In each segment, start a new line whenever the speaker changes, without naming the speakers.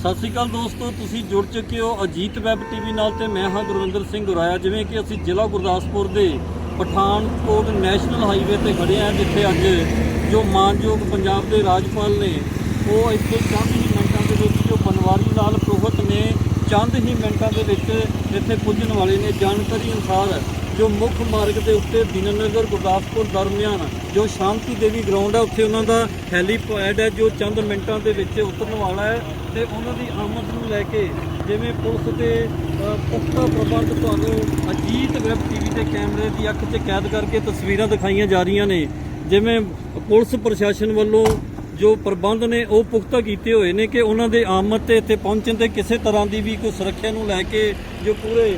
ਸਤਿ ਸ਼੍ਰੀ ਅਕਾਲ ਦੋਸਤੋ, ਤੁਸੀਂ ਜੁੜ ਚੁੱਕੇ ਹੋ ਅਜੀਤ ਵੈਬ ਟੀਵੀ ਨਾਲ ਤੇ ਮੈਂ ਹਾਂ ਗੁਰਵਿੰਦਰ ਸਿੰਘ ਗੁਰਾਇਆ। ਜਿਵੇਂ ਕਿ ਅਸੀਂ ਜ਼ਿਲ੍ਹਾ ਗੁਰਦਾਸਪੁਰ ਦੇ ਪਠਾਨਕੋਟ ਨੈਸ਼ਨਲ ਹਾਈਵੇ ਤੇ ਖੜੇ ਹਾਂ, ਜਿੱਥੇ ਅੱਜ ਜੋ ਮਾਨਯੋਗ ਪੰਜਾਬ ਦੇ ਰਾਜਪਾਲ ਨੇ ਉਹ ਇੱਥੇ ਚੰਦ ਹੀ ਮਿੰਟਾਂ ਦੇ ਵਿੱਚ ਜੋ ਬਨਵਾਰੀ ਲਾਲ ਪੁਰੋਹਿਤ ਨੇ ਚੰਦ ਹੀ ਮਿੰਟਾਂ ਦੇ ਵਿੱਚ ਇੱਥੇ ਪੁੱਜਣ ਵਾਲੇ ਨੇ। ਜਾਣਕਾਰੀ ਅਨੁਸਾਰ जो मुख्य मार्ग के उत्ते दीनानगर गुरदासपुर दरमियान जो शांति देवी ग्राउंड है, उत्थे उन्हों का हैलीपैड है जो चंद मिनटों के उतरने वाला है। तो उन्होंने आमद को लैके जिमें पुलिस के पुख्ता प्रबंध तुहानूं अजीत वैब टीवी के कैमरे की अख च कैद करके तस्वीरां दिखाई जा रही ने। जिमें पुलिस प्रशासन वालों जो प्रबंध ने वो पुख्ता किए हुए हैं कि उन्होंने आमद से इत्थे पहुँचण ते किसी तरह की भी कोई सुरक्षा नूं लैके जो पूरे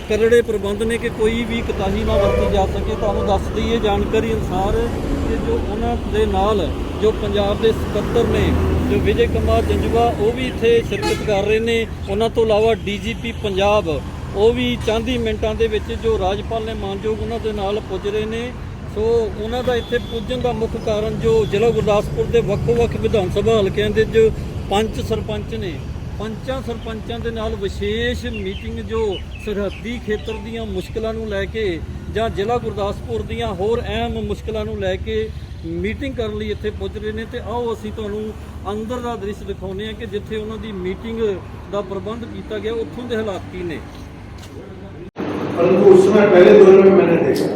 करड़े प्रबंध ने कि कोई भी कोताही ना वरती जा सके। तुहानूं दस दईए जानकारी अनुसार कि जो उन्होंने नाल जो पंजाब के सकत्तर ने जो विजय कुमार जंजवा वो भी इत्थे शिरकत कर रहे हैं। उन्होंने तो इलावा DGP पंजाब वो भी चंद ही मिनटां दे विच जो राजपाल ने मानयोग उन्होंने नाल पुज रहे हैं। सो उन्हों का इत्थे पुजन का मुख्य कारण जो जिला गुरदासपुर के ਵੱਖ-ਵੱਖ विधान सभा हल्किਆਂ ਦੇ जो पंच सरपंच ने पंचां सरपंचां दे नाल विशेष मीटिंग जो सरहदी खेतर दीयां मुश्किलां नूं लैके जां जिला गुरदासपुर दीयां होर अहम मुश्किलां नूं लैके मीटिंग करन लई इत्थे पुज रहे ने। ते आओ असीं तुहानूं अंदर दा दृश्य दिखाउने आ कि जिथे उन्हां दी मीटिंग दा प्रबंध कीता गया उत्थों दे हालात की ने।
परंतु उस समय पहले दौर में मैंने देखा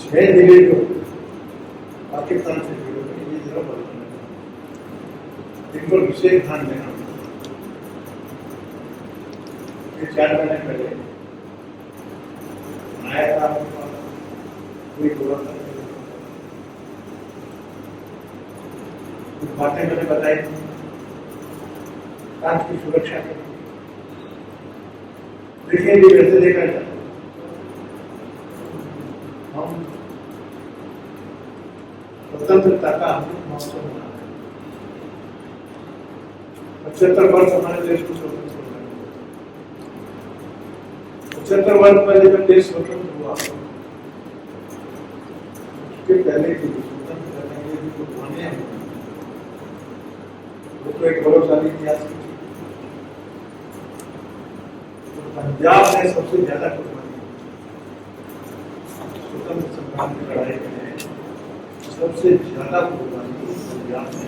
6 जिले को पाकिस्तान से इन पर विशेष ध्यान देना। 4 महीने पहले आया था, कोई बोला था, कुछ बातें मैंने बताई रात की सुरक्षा के। देखिए भी वैसे देखा जाए हम स्वतंत्रता का महोत्सव मना रहे हैं। 75 वर्ष हमारे देश को स्वतंत्र 75 वर्ष पहले जब देश स्वतंत्र हुआ उसके पहले की स्वतंत्र करने के लिए जो कुर्बानियां हुई वो तो एक गौरवशाली इतिहास की। तो पंजाब ने सबसे ज्यादा कुर्बानी स्वतंत्र संग्राम की लड़ाई में सबसे ज्यादा कुर्बानी पंजाब ने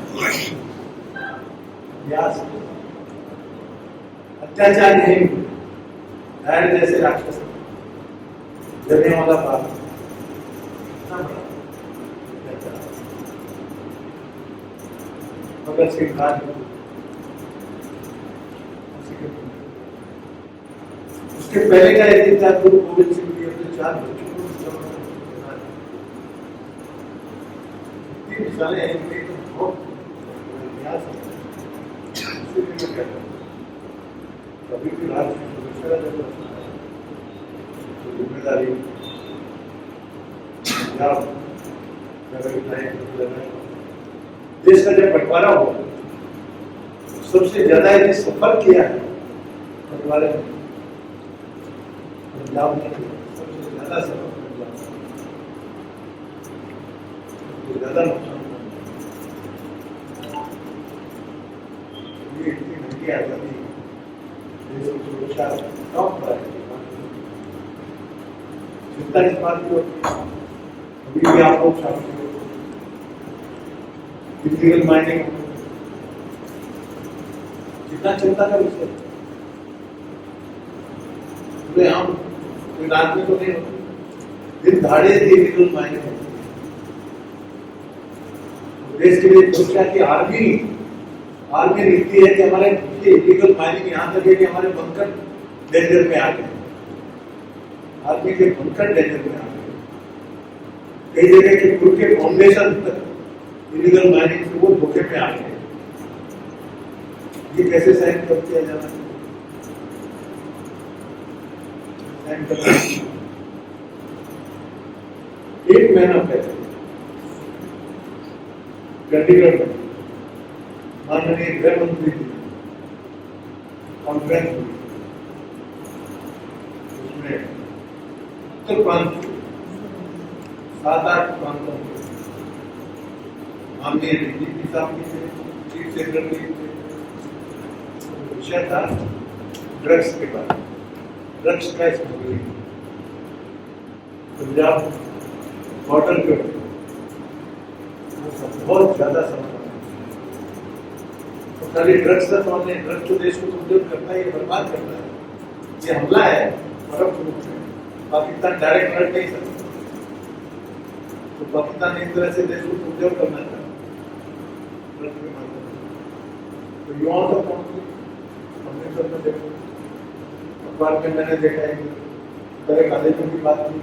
इतिहास अत्याचार नहीं हुए। जैसे राक्षस जलियांवाला बाग भगत सिंह उसके पहले का एक दिन था गुरु गोविंद सिंह जी अपने 4 बच्चों को मिसालें हैं बहुत इतिहास है। कभी भी राज्य की सुरक्षा जब जिम्मेदारी देश का जब बंटवारा हुआ सबसे ज्यादा यदि सफर किया है बंटवारे में पंजाब ने सबसे ज्यादा सफर ज्यादा नुकसान ये इतनी घंटी आजादी देश की सुरक्षा कम पर चिंता इस बात को अभी भी आप लोग इलीगल माइनिंग जितना चिंता का विषय पूरे हम कोई रात में तो नहीं होते दिन दहाड़े इलीगल माइनिंग होती देश के लिए सुरक्षा की आर्मी लिखती है कि हमारे इलीगल माइनिंग यहाँ तक है कि हमारे बंकर डेंजर में आ गए। आर्मी के बंकर डेंजर में आ गए। कई जगह के पुल के फाउंडेशन तक इलीगल माइनिंग से वो धोखे में आ गए। ये कैसे साइन कर दिया जाना साइन करना 1 महीना पहले चंडीगढ़ में माननीय गृह मंत्री जी कॉन्फ्रेंस हुई उसमें उत्तर प्रांत 7-8 प्रांतों में माननीय DGP साहब भी थे, चीफ सेक्रेटरी थे, विषय था ड्रग्स के बारे में, ड्रग्स का स्मगलिंग पंजाब बॉर्डर के ऊपर बहुत ज्यादा समस्या। तो खाली ड्रग्स का तो नहीं, ड्रग्स तो देश को कमजोर करता है, बर्बाद करता है, ये हमला है परोक्ष रूप से। पाकिस्तान डायरेक्ट लड़ नहीं सकता, तो पाकिस्तान इस तरह से देश को कमजोर करना चाहता है ड्रग्स के माध्यम से। तो युवाओं तक पहुंचे, हमने सब में देखा, अखबार में मैंने देखा है, बड़े कॉलेजों की बात की,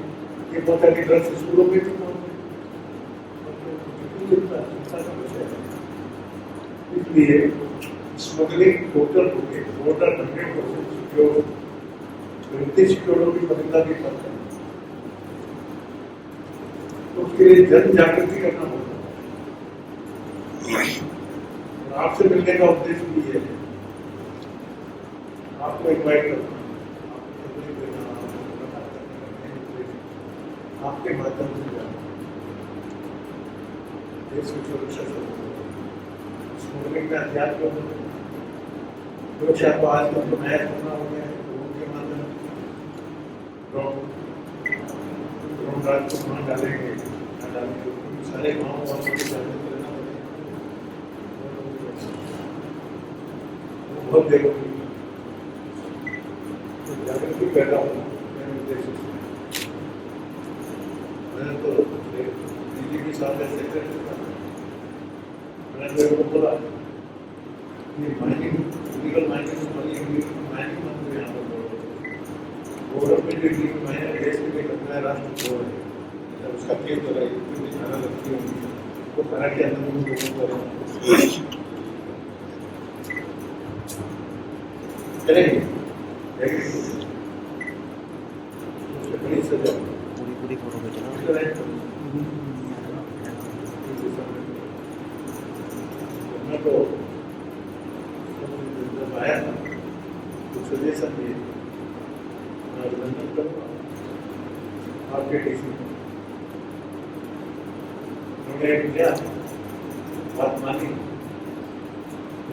ये पता कि ड्रग्स स्कूलों में भी पहुंचे। इसलिए स्मगलिंग टोटल हो गई, टोटल 100% सिक्योर, व्यक्ति सिक्योर की बदला भी करता है। तो उसके लिए जन जागृति करना होगा। और आपसे मिलने का उद्देश्य भी है, आपको इन्वाइट करना, आपके माध्यम से जाना देश की सुरक्षा से स्मगलिंग का हथियार क्यों सुरक्षा को आजकल तो नया करना हो गया है, ड्रोन के माध्यम से ड्रोन राज को वहाँ डालेंगे, सारे गाँव वालों को जागरूक करना पड़ेगा, बहुत जरूरी है। जागृति पैदा होना मेरे उद्देश्य से। मैंने तो दिल्ली की साथ ऐसे मैंने लोगों को बोला कि माइनिंग, इलीगल माइनिंग माइनिंग मत यहाँ पर गवर्नमेंट इलीगल माइनिंग देश के लिए करना है, राष्ट्र को है, उसका केस हो रहा है, इतनी धारा लगती होगी, वो धारा के अंदर लोगों को करेंगे बड़ी सजा पूरी फोटो में चला तो जब आया था तो सजेशन दिए, मैं अभिनंदन करूँगा आपके डीसी, उन्होंने क्या बात मानी,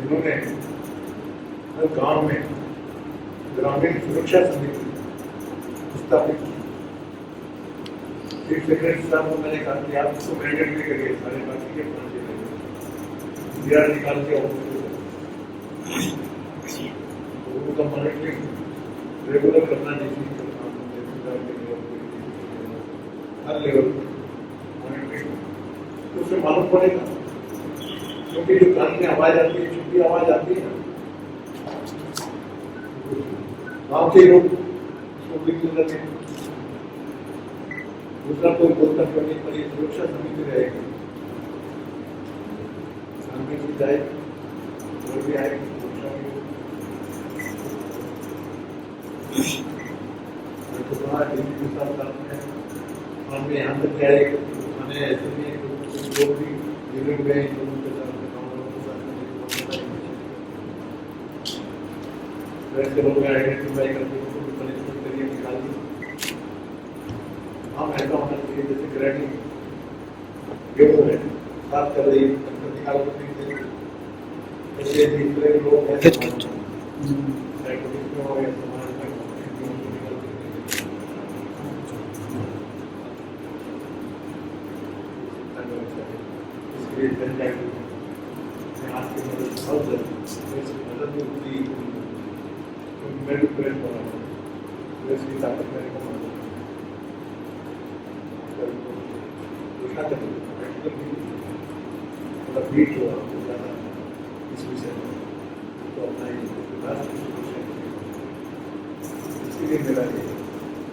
इन्होंने हर गांव में ग्रामीण सुरक्षा समिति स्थापित की। चीफ सेक्रेटरी साहब को मैंने कहा कि आप इसको मैंडेट भी करिए, सारे बाकी के पास निकाल के उनका मॉनिटरिंग रेगुलर करना चाहिए, हर लेवल मॉनिटरिंग, तो उससे मालूम पड़ेगा, क्योंकि जो कान में आवाज आती है, छुट्टी आवाज आती है, गाँव के लोग उसको बिल्कुल लगे, दूसरा कोई बोलता करने पर ये सुरक्षा समिति रहेगी, सामने की जाएगी, और भी आएगी सुरक्षा की। तो कहा दिल्ली के साथ में यहाँ तक क्या है, थाने ऐसे नहीं लोग भी जिले में गए, लोगों के साथ वैसे लोग आइडेंटिफाई करके उनको भी पनिशमेंट करिए, निकाल दी। हम ऐसा होना चाहिए जैसे ग्रेडिंग गेहूँ है, बात कर रही है, निकाल कर ऐसे दूसरे लोग हैं इसलिए जन जागरूकता में आपकी मदद बहुत जरूरी है, मदद भी होती है, मैं भी प्रेस बना प्रेस की ताकत मेरे को मदद देखा था, थोड़ा बीट हुआ ज़्यादा इस विषय में, तो अपना राष्ट्र की सुरक्षा इसलिए मेरा ये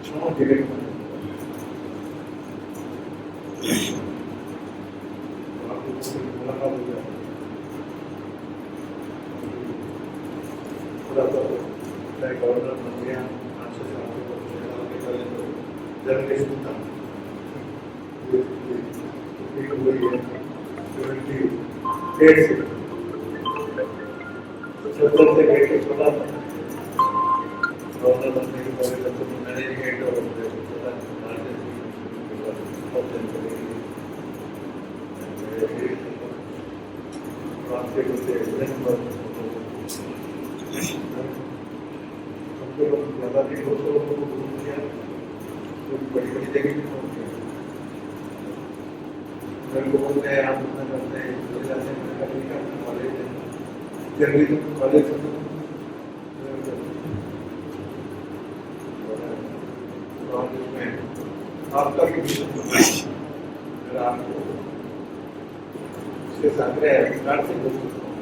6 जिले में मुलाकात हो गया, पूरा तो गवर्नर बन गया, 5-6 साल के पहले तो जर्नलिस्ट था, गवर्नर बनने के पहले तक तो मैंने हेड और रास्ते कम ज़्यादा भी 200 लोगों को घूम किया, तो बड़ी बड़ी जगह भी पहुँच गया। मेरे को बोलते हैं आप इतना करते हैं, चले जाते हैं, मैंने कहा ठीक है अपना कॉलेज है, जर्नलिज्म कॉलेज से और इसमें आपका भी अगर आपको इसके साथ अधिकार से बोल सकता हूँ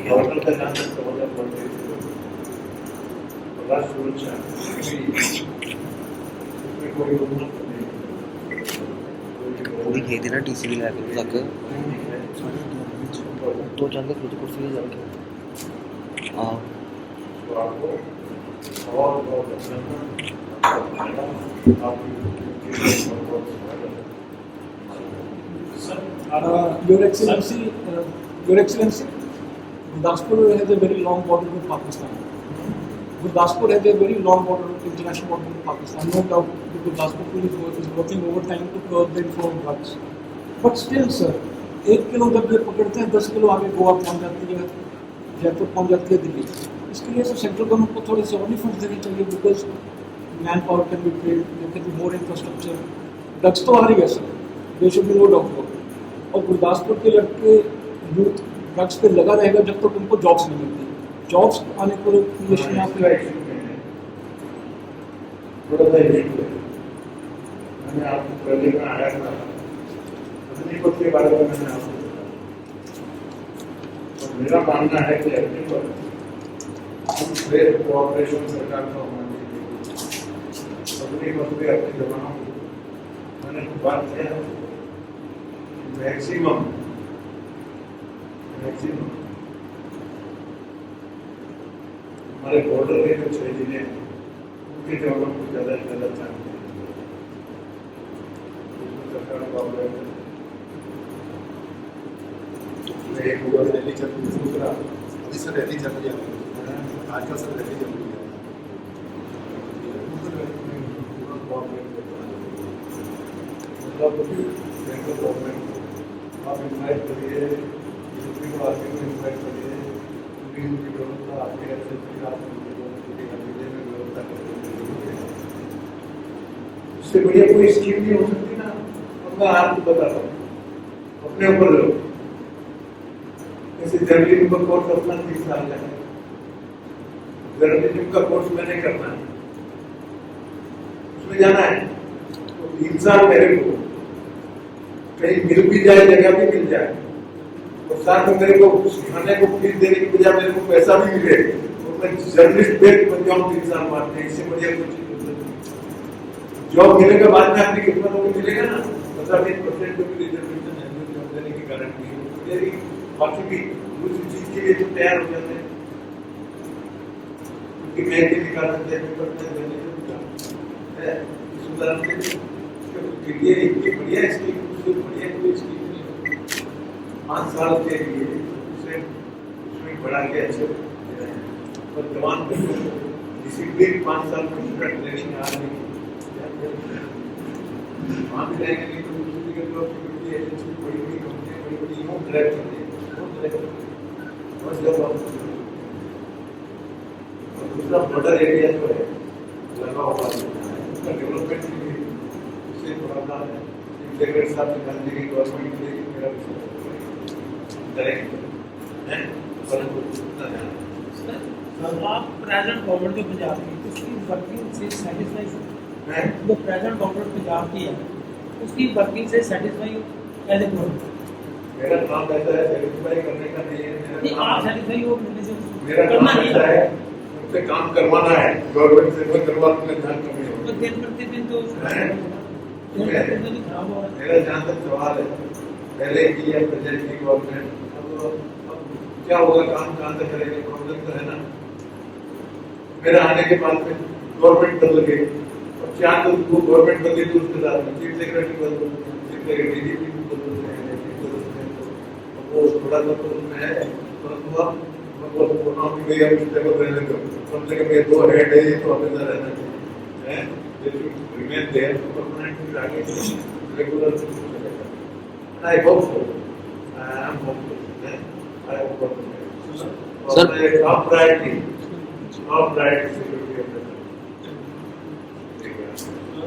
गवर्नर का नाम राष्ट्र सुरक्षा उसमें कोई उन्नत
वो भी गए थे ना टीसी भी लैके तक तो जाके कुछ कुर्सी ले जाके हाँ
तो आपको और बहुत
Your Excellency, Gurdaspur has a very long border with Pakistan. Gurdaspur has a very long border, international border with Pakistan. No doubt, the Gurdaspur police is working overtime to curb the inflow of drugs. But still, sir, 1 kilo जब ये पकड़ते हैं 10 kilo आगे गोवा पहुंच जाती है, जयपुर पहुंच जाती है, दिल्ली। इसके लिए सेंट्रल गवर्नमेंट को थोड़े से और भी फंड देने चाहिए, because manpower can be paid, there can be more infrastructure. Drugs तो आ रही है sir, there should be no doubt. और गुरदासपुर के लड़के यूथ ड्रग्स पे लगा रहेगा जब तक उनको जॉब्स नहीं मिलती। जॉब्स आने को ये यहाँ पे
थोड़ा सा इशू है। मैंने आपको पहले में आया था अग्निपथ के बारे में मैंने आपको बताया, और मेरा मानना है कि अग्निपथ हम ट्रेड कोऑपरेशन सरकार का होना चाहिए। अग्निपथ पे अपने जवानों को मैंने बात किया मैक्सिमम हमारे बॉर्डर के जो 6 जिले हैं उनके जवानों को ज़्यादा से ज़्यादा चांस दें। सरकार को एक हुआ रैली चल रही है, दूसरा अभी सर रैली चल रही है, आज का सर रैली चल रही है। मतलब सेंट्रल गवर्नमेंट आप इन्वाइट करिए, यूपी को आगे को इन्वाइट करिए, उनकी व्यवस्था आगे अच्छे से आप जिले में व्यवस्था करिए। उससे बढ़िया कोई स्कीम नहीं हो सकती ना। अब मैं आपको बता रहा हूँ अपने ऊपर लो, जैसे जर्नलिज्म का कोर्स अपना 3 साल का है, जर्नलिज्म का कोर्स मैंने करना है, उसमें जाना है तो 3 साल मेरे को कहीं मिल भी जाए, जगह भी मिल जाए, और साथ में मेरे को सिखाने को फीस देने की बजाय मेरे को पैसा भी मिले, और मैं जर्नलिस्ट बेस्ट बन जाऊँ 3 साल बाद में, इससे बढ़िया कुछ चीज हो सकती। जॉब मिलने के बाद में आपकी किस्मतों को मिलेगा ना, 50-20% को भी रिजर्वेशन है, जॉब देने की गारंटी है, बाकी भी दूसरी चीज के लिए तो तैयार हो जाते हैं, क्योंकि मैं भी निकाल सकते हैं इस उदाहरण से लिए इतनी बढ़िया स्कीम, उससे बढ़िया कोई स्कीम नहीं है। 5 साल के लिए उसमें बढ़ा के अच्छे और जवान को डिसिप्लिन 5 साल में पूरा ट्रेनिंग आ रही है। वहाँ भी रहेंगे नहीं तो दूसरी जगह सिक्योरिटी एजेंसी बड़ी बड़ी कंपनियाँ बड़ी बड़ी यूँ ड्राइव करती है, और जब दूसरा बॉर्डर एरिया जो है लगा हुआ है उसका डेवलपमेंट भी उससे थोड़ा सा इंटीग्रेट साथ में करने की गवर्नमेंट के लिए मेरा
आप प्रेजेंट गवर्नमेंट जो पंजाब की उसकी वर्किंग से सेटिस्फाई जो प्रेजेंट गवर्नमेंट पंजाब की है उसकी वर्किंग से सेटिस्फाई कैसे करोगे?
मेरा काम ऐसा है सेटिस्फाई करने का नहीं है,
नहीं आप सेटिस्फाई हो
मेरा काम ऐसा है उनसे काम करवाना है गवर्नमेंट से, मैं करवाने में ध्यान कमी हो
तो दिन प्रतिदिन तो खराब हो रहा है।
मेरा जहाँ तक सवाल है पहले की या प्रेजेंट की गवर्नमेंट, अब क्या होगा, काम कहाँ तक करेंगे, प्रॉब्लम तो है ना। मेरा आने के बाद में गवर्नमेंट बदल गई, और क्या तो वो गवर्नमेंट बदली तो उसके साथ में चीफ सेक्रेटरी बदल, चीफ सेक्रेटरी डीजीपी भी बदलते हैं, वो थोड़ा सा तो उसमें है, परंतु अब मैं बोलना हूँ कि भैया उस जगह रहने दो, कम से कम ये 2 हेड है, ये तो हमेशा रहना चाहिए, रिमेन देयर परमानेंट आगे regular. I hope so. I am hopeful. I hope so.
Sir.
Top priority security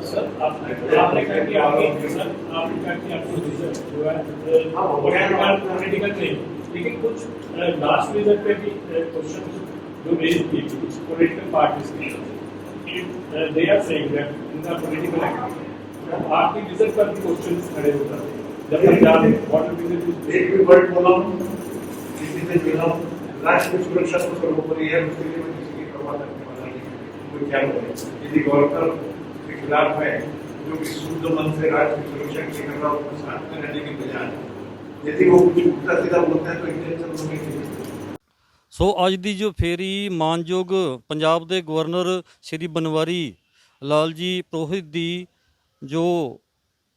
sir आपने कहा कि आपकी जो है पॉलिटिकल क्लेम, लेकिन कुछ लास्ट विजिट पे भी क्वेश्चन जो रेज किए पॉलिटिकल पार्टीज के, दे आर सेइंग दैट इनका पॉलिटिकल एक्टिविटी, आपकी विजिट पर भी क्वेश्चन खड़े होता है जब पंजाब में वाटर विजिट
एक भी वर्ड बोला किसी से मिला राष्ट्र की सुरक्षा तो सर्वोपरि है, उसके लिए मैं किसी की परवाह करने वाला नहीं। कोई क्या करे, यदि गवर्नर के खिलाफ है जो कि शुद्ध मन से राष्ट्र की सुरक्षा के लिए कर रहा है, उसको साथ में रहने की बजाय यदि वो कुछ उल्टा सीधा बोलता है तो इंटेंशन होने चाहिए।
ਸੋ ਅੱਜ ਦੀ ਜੋ ਫੇਰੀ ਮਾਨਯੋਗ ਪੰਜਾਬ ਦੇ ਗਵਰਨਰ ਸ਼੍ਰੀ ਬਨਵਾਰੀ ਲਾਲ ਜੀ ਪ੍ਰੋਹਿਤ ਦੀ ਜੋ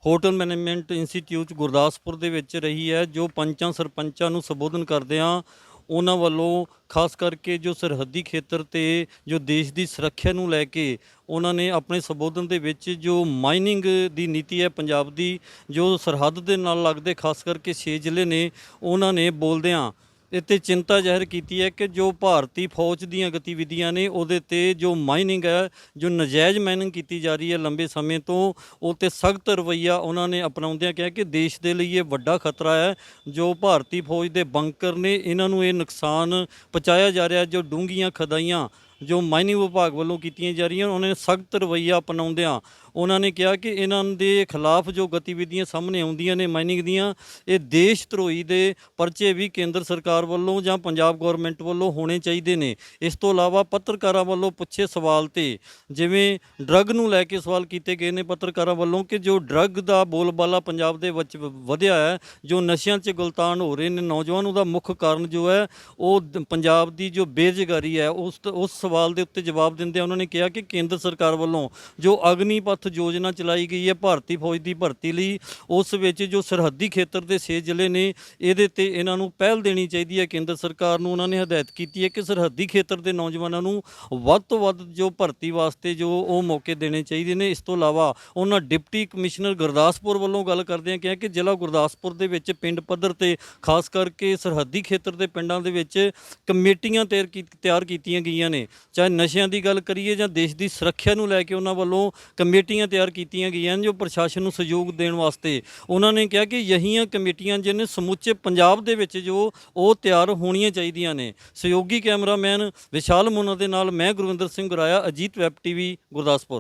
ਹੋਟਲ ਮੈਨੇਜਮੈਂਟ ਇੰਸਟੀਚਿਊਟ ਗੁਰਦਾਸਪੁਰ ਦੇ ਵਿੱਚ ਰਹੀ ਹੈ, ਜੋ ਪੰਚਾਂ ਸਰਪੰਚਾਂ ਨੂੰ ਸੰਬੋਧਨ ਕਰਦਿਆਂ ਉਹਨਾਂ ਵੱਲੋਂ ਖਾਸ ਕਰਕੇ ਜੋ ਸਰਹੱਦੀ ਖੇਤਰ ਤੇ ਜੋ ਦੇਸ਼ ਦੀ ਸੁਰੱਖਿਆ ਨੂੰ ਲੈ ਕੇ ਉਹਨਾਂ ਨੇ ਆਪਣੇ ਸੰਬੋਧਨ ਦੇ ਵਿੱਚ ਜੋ ਮਾਈਨਿੰਗ ਦੀ ਨੀਤੀ ਹੈ ਪੰਜਾਬ ਦੀ, ਜੋ ਸਰਹੱਦ ਦੇ ਨਾਲ ਲੱਗਦੇ ਖਾਸ ਕਰਕੇ 6 ਜ਼ਿਲ੍ਹੇ ਨੇ, ਉਹਨਾਂ ਨੇ ਬੋਲਦਿਆਂ ਇੱਥੇ ਚਿੰਤਾ ਜ਼ਾਹਿਰ ਕੀਤੀ ਹੈ ਕਿ ਜੋ ਭਾਰਤੀ ਫੌਜ ਦੀਆਂ ਗਤੀਵਿਧੀਆਂ ਨੇ ਉਹਦੇ 'ਤੇ ਜੋ ਮਾਈਨਿੰਗ ਹੈ, ਜੋ ਨਜਾਇਜ਼ ਮਾਈਨਿੰਗ ਕੀਤੀ ਜਾ ਰਹੀ ਹੈ ਲੰਬੇ ਸਮੇਂ ਤੋਂ, ਉਹ 'ਤੇ ਸਖਤ ਰਵੱਈਆ ਉਹਨਾਂ ਨੇ ਅਪਣਾਉਂਦਿਆਂ ਕਿਹਾ ਕਿ ਦੇਸ਼ ਦੇ ਲਈ ਇਹ ਵੱਡਾ ਖਤਰਾ ਹੈ। ਜੋ ਭਾਰਤੀ ਫੌਜ ਦੇ ਬੰਕਰ ਨੇ ਇਹਨਾਂ ਨੂੰ ਇਹ ਨੁਕਸਾਨ ਪਹੁੰਚਾਇਆ ਜਾ ਰਿਹਾ, ਜੋ ਡੂੰਘੀਆਂ ਖਦਾਈਆਂ ਜੋ ਮਾਈਨਿੰਗ ਵਿਭਾਗ ਵੱਲੋਂ ਕੀਤੀਆਂ ਜਾ ਰਹੀਆਂ, ਉਹਨਾਂ ਨੇ ਸਖਤ ਰਵੱਈਆ ਅਪਣਾਉਂਦਿਆਂ ਉਹਨਾਂ ਨੇ ਕਿਹਾ ਕਿ ਇਹਨਾਂ ਦੇ ਖਿਲਾਫ ਜੋ ਗਤੀਵਿਧੀਆਂ ਸਾਹਮਣੇ ਆਉਂਦੀਆਂ ਨੇ ਮਾਈਨਿੰਗ ਦੀਆਂ, ਇਹ ਦੇਸ਼ ਧਰੋਹੀ ਦੇ ਪਰਚੇ ਵੀ ਕੇਂਦਰ ਸਰਕਾਰ ਵੱਲੋਂ ਜਾਂ ਪੰਜਾਬ ਗੌਰਮੈਂਟ ਵੱਲੋਂ ਹੋਣੇ ਚਾਹੀਦੇ ਨੇ। ਇਸ ਤੋਂ ਇਲਾਵਾ ਪੱਤਰਕਾਰਾਂ ਵੱਲੋਂ ਪੁੱਛੇ ਸਵਾਲ 'ਤੇ ਜਿਵੇਂ ਡਰੱਗ ਨੂੰ ਲੈ ਕੇ ਸਵਾਲ ਕੀਤੇ ਗਏ ਨੇ ਪੱਤਰਕਾਰਾਂ ਵੱਲੋਂ ਕਿ ਜੋ ਡਰੱਗ ਦਾ ਬੋਲਬਾਲਾ ਪੰਜਾਬ ਦੇ ਵਿੱਚ ਵਧਿਆ ਹੈ, ਜੋ ਨਸ਼ਿਆਂ 'ਚ ਗੁਲਤਾਨ ਹੋ ਰਹੇ ਨੇ ਨੌਜਵਾਨ, ਉਹਦਾ ਮੁੱਖ ਕਾਰਨ ਜੋ ਹੈ ਉਹ ਪੰਜਾਬ ਦੀ ਜੋ ਬੇਰੁਜ਼ਗਾਰੀ ਹੈ, ਉਸ ਸਵਾਲ ਦੇ ਉੱਤੇ ਜਵਾਬ ਦਿੰਦਿਆਂ ਉਹਨਾਂ ਨੇ ਕਿਹਾ ਕਿ ਕੇਂਦਰ ਸਰਕਾਰ ਵੱਲੋਂ ਜੋ ਅਗਨੀਪਥ ਯੋਜਨਾ ਚਲਾਈ ਗਈ ਹੈ ਭਾਰਤੀ ਫੌਜ ਦੀ ਭਰਤੀ ਲਈ, ਉਸ ਵਿੱਚ ਜੋ ਸਰਹੱਦੀ ਖੇਤਰ ਦੇ 6 ਜ਼ਿਲ੍ਹੇ ਨੇ ਇਹਦੇ ਤੇ ਇਹਨਾਂ ਨੂੰ ਪਹਿਲ ਦੇਣੀ ਚਾਹੀਦੀ ਹੈ ਕੇਂਦਰ ਸਰਕਾਰ ਨੂੰ। ਉਹਨਾਂ ਨੇ ਹਦਾਇਤ ਕੀਤੀ ਹੈ ਕਿ ਸਰਹੱਦੀ ਖੇਤਰ ਦੇ ਨੌਜਵਾਨਾਂ ਨੂੰ ਵੱਧ ਤੋਂ ਵੱਧ ਜੋ ਭਰਤੀ ਵਾਸਤੇ ਜੋ ਉਹ ਮੌਕੇ ਦੇਣੇ ਚਾਹੀਦੇ ਨੇ। ਇਸ ਤੋਂ ਇਲਾਵਾ ਉਹਨਾਂ ਡਿਪਟੀ ਕਮਿਸ਼ਨਰ ਗੁਰਦਾਸਪੁਰ ਵੱਲੋਂ ਗੱਲ ਕਰਦਿਆਂ ਕਿਹਾ ਕਿ ਜ਼ਿਲ੍ਹਾ ਗੁਰਦਾਸਪੁਰ ਦੇ ਵਿੱਚ ਪਿੰਡ ਪੱਧਰ ਤੇ ਖਾਸ ਕਰਕੇ ਸਰਹੱਦੀ ਖੇਤਰ ਦੇ ਪਿੰਡਾਂ ਦੇ ਵਿੱਚ ਕਮੇਟੀਆਂ ਤਿਆਰ ਕੀਤੀਆਂ ਗਈਆਂ ਨੇ, ਚਾਹੇ ਨਸ਼ਿਆਂ ਦੀ ਗੱਲ ਕਰੀਏ ਜਾਂ ਦੇਸ਼ ਦੀ ਸੁਰੱਖਿਆ ਨੂੰ ਲੈ ਕੇ ਉਹਨਾਂ ਵੱਲੋਂ ਕਮੇਟੀਆਂ ਤਿਆਰ ਕੀਤੀਆਂ ਗਈਆਂ ਜੋ ਪ੍ਰਸ਼ਾਸਨ ਨੂੰ ਸਹਿਯੋਗ ਦੇਣ ਵਾਸਤੇ। ਉਹਨਾਂ ਨੇ ਕਿਹਾ ਕਿ ਯਹੀਆਂ ਕਮੇਟੀਆਂ ਜਿਹਨੇ ਸਮੁੱਚੇ ਪੰਜਾਬ ਦੇ ਵਿੱਚ ਜੋ ਉਹ ਤਿਆਰ ਹੋਣੀਆਂ ਚਾਹੀਦੀਆਂ ਨੇ। ਸਹਿਯੋਗੀ ਕੈਮਰਾਮੈਨ ਵਿਸ਼ਾਲ ਮੋਨਾ ਦੇ ਨਾਲ ਮੈਂ ਗੁਰਵਿੰਦਰ ਸਿੰਘ ਗੁਰਾਇਆ, ਅਜੀਤ ਵੈਬ ਟੀਵੀ ਗੁਰਦਾਸਪੁਰ।